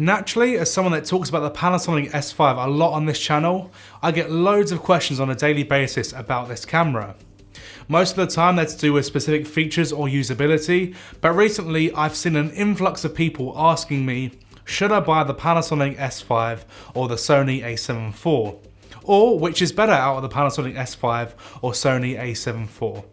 Naturally, as someone that talks about the Panasonic S5 a lot on this channel, I get loads of questions on a daily basis about this camera. Most of the time they're to do with specific features or usability, but recently I've seen an influx of people asking me, should I buy the Panasonic S5 or the Sony A7IV? Or which is better out of the Panasonic S5 or Sony A7IV?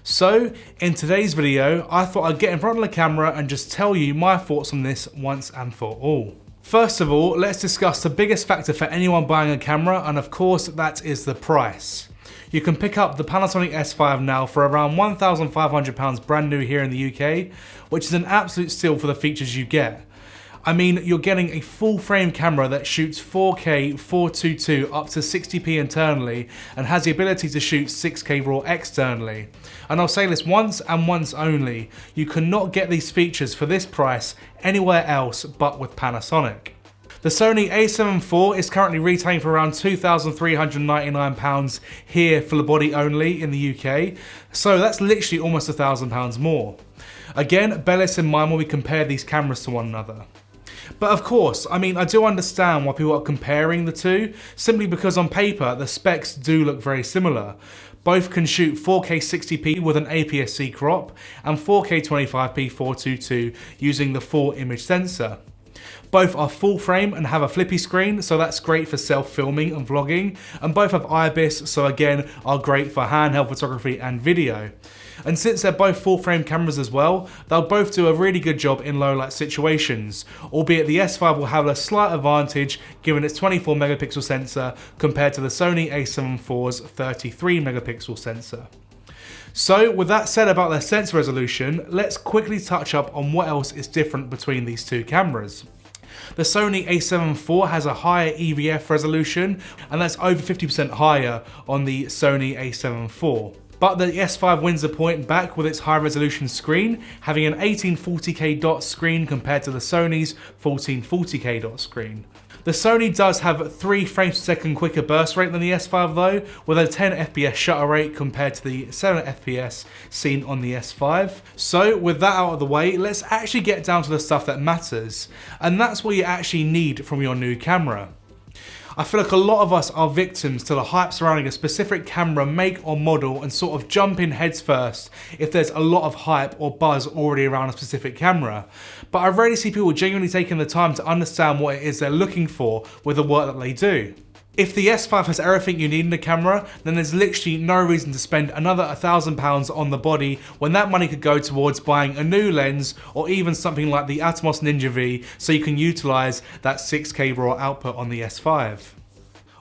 So, in today's video, I thought I'd get in front of the camera and just tell you my thoughts on this once and for all. First of all, let's discuss the biggest factor for anyone buying a camera, and of course that is the price. You can pick up the Panasonic S5 now for around £1,500 brand new here in the UK, which is an absolute steal for the features you get. I mean, you're getting a full frame camera that shoots 4K 422 up to 60p internally and has the ability to shoot 6K RAW externally. And I'll say this once and once only, you cannot get these features for this price anywhere else but with Panasonic. The Sony A7IV is currently retailing for around £2,399 here for the body only in the UK, so that's literally almost £1,000 more. Again, bear this in mind when we compare these cameras to one another. But of course, I mean, I do understand why people are comparing the two, simply because on paper, the specs do look very similar. Both can shoot 4K 60p with an APS-C crop and 4K 25p 422 using the full image sensor. Both are full frame and have a flippy screen, so that's great for self-filming and vlogging, and both have IBIS, so again, are great for handheld photography and video. And since they're both full frame cameras as well, they'll both do a really good job in low light situations, albeit the S5 will have a slight advantage given its 24 megapixel sensor compared to the Sony A7IV's 33 megapixel sensor. So with that said about their sensor resolution, let's quickly touch up on what else is different between these two cameras. The Sony A7IV has a higher EVF resolution, and that's over 50% higher on the Sony A7IV. But the S5 wins the point back with its high resolution screen, having an 1840K dot screen compared to the Sony's 1440K dot screen. The Sony does have 3 frames per second quicker burst rate than the S5 though, with a 10 FPS shutter rate compared to the 7 FPS seen on the S5. So with that out of the way, let's actually get down to the stuff that matters, and that's what you actually need from your new camera. I feel like a lot of us are victims to the hype surrounding a specific camera make or model and sort of jump in heads first if there's a lot of hype or buzz already around a specific camera. But I rarely see people genuinely taking the time to understand what it is they're looking for with the work that they do. If the S5 has everything you need in a camera, then there's literally no reason to spend another £1,000 on the body when that money could go towards buying a new lens or even something like the Atomos Ninja V so you can utilise that 6K RAW output on the S5.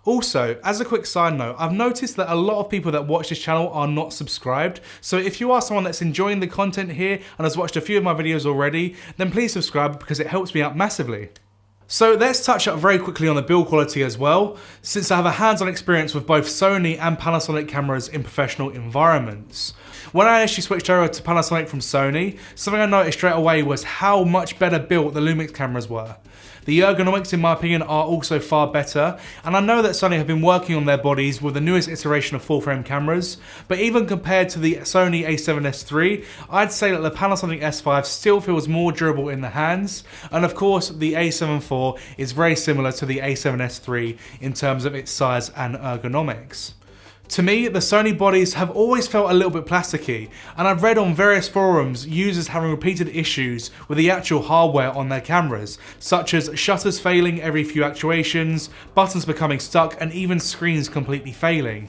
Also, as a quick side note, I've noticed that a lot of people that watch this channel are not subscribed, so if you are someone that's enjoying the content here and has watched a few of my videos already, then please subscribe because it helps me out massively. So let's touch up very quickly on the build quality as well, since I have a hands-on experience with both Sony and Panasonic cameras in professional environments. When I actually switched over to Panasonic from Sony, something I noticed straight away was how much better built the Lumix cameras were. The ergonomics in my opinion are also far better, and I know that Sony have been working on their bodies with the newest iteration of full frame cameras, but even compared to the Sony A7S3, I'd say that the Panasonic S5 still feels more durable in the hands, and of course the A7IV is very similar to the A7S3 in terms of its size and ergonomics. To me, the Sony bodies have always felt a little bit plasticky, and I've read on various forums users having repeated issues with the actual hardware on their cameras, such as shutters failing every few actuations, buttons becoming stuck, and even screens completely failing.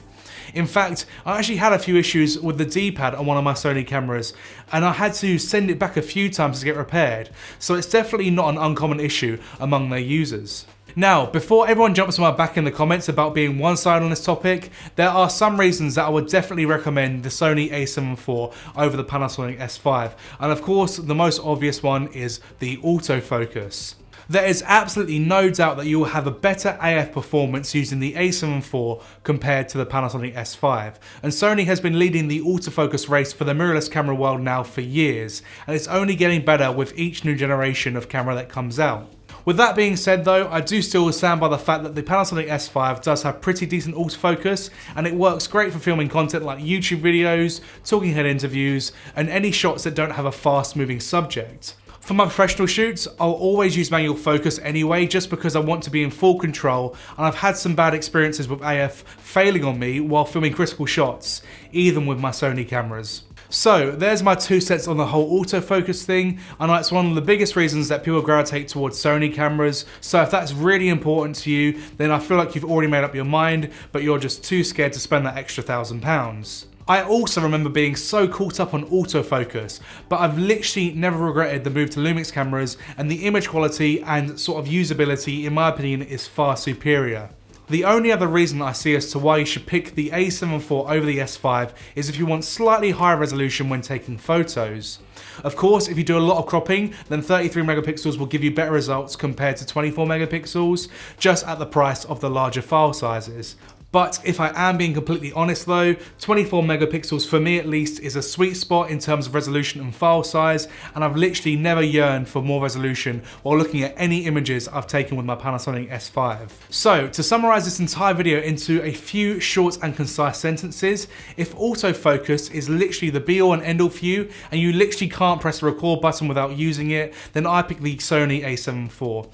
In fact, I actually had a few issues with the D-pad on one of my Sony cameras, and I had to send it back a few times to get repaired, so it's definitely not an uncommon issue among their users. Now, before everyone jumps on my back in the comments about being one-sided on this topic, there are some reasons that I would definitely recommend the Sony A7IV over the Panasonic S5, and of course the most obvious one is the autofocus. There is absolutely no doubt that you will have a better AF performance using the A7IV compared to the Panasonic S5, and Sony has been leading the autofocus race for the mirrorless camera world now for years, and it's only getting better with each new generation of camera that comes out. With that being said though, I do still stand by the fact that the Panasonic S5 does have pretty decent autofocus, and it works great for filming content like YouTube videos, talking head interviews, and any shots that don't have a fast moving subject. For my professional shoots, I'll always use manual focus anyway, just because I want to be in full control, and I've had some bad experiences with AF failing on me while filming critical shots, even with my Sony cameras. So there's my 2 cents on the whole autofocus thing. I know it's one of the biggest reasons that people gravitate towards Sony cameras, so if that's really important to you, then I feel like you've already made up your mind, but you're just too scared to spend that extra £1,000. I also remember being so caught up on autofocus, but I've literally never regretted the move to Lumix cameras, and the image quality and sort of usability, in my opinion, is far superior. The only other reason I see as to why you should pick the A7IV over the S5 is if you want slightly higher resolution when taking photos. Of course, if you do a lot of cropping, then 33 megapixels will give you better results compared to 24 megapixels, just at the price of the larger file sizes. But if I am being completely honest though, 24 megapixels for me at least is a sweet spot in terms of resolution and file size, and I've literally never yearned for more resolution while looking at any images I've taken with my Panasonic S5. So to summarize this entire video into a few short and concise sentences, if autofocus is literally the be all and end all for you, and you literally can't press the record button without using it, then I pick the Sony A7IV.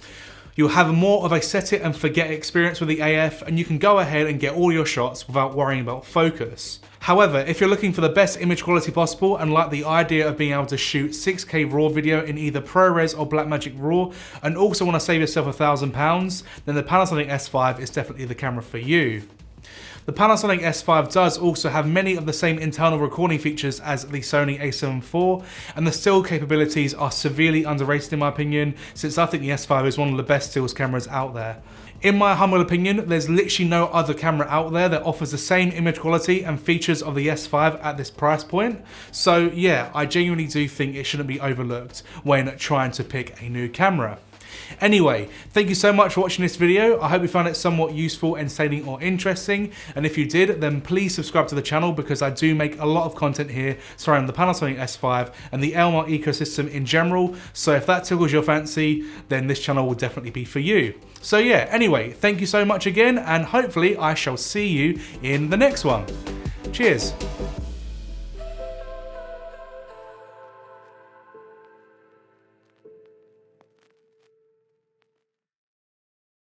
You'll have more of a set it and forget experience with the AF, and you can go ahead and get all your shots without worrying about focus. However, if you're looking for the best image quality possible and like the idea of being able to shoot 6K RAW video in either ProRes or Blackmagic RAW, and also want to save yourself £1,000, then the Panasonic S5 is definitely the camera for you. The Panasonic S5 does also have many of the same internal recording features as the Sony A7IV, and the still capabilities are severely underrated in my opinion, since I think the S5 is one of the best stills cameras out there. In my humble opinion, there's literally no other camera out there that offers the same image quality and features of the S5 at this price point. So yeah, I genuinely do think it shouldn't be overlooked when trying to pick a new camera. Anyway, thank you so much for watching this video. I hope you found it somewhat useful, entertaining or interesting, and if you did, then please subscribe to the channel because I do make a lot of content here surrounding the Panasonic S5 and the LMR ecosystem in general, so if that tickles your fancy, then this channel will definitely be for you. So yeah, anyway, thank you so much again, and hopefully I shall see you in the next one. Cheers.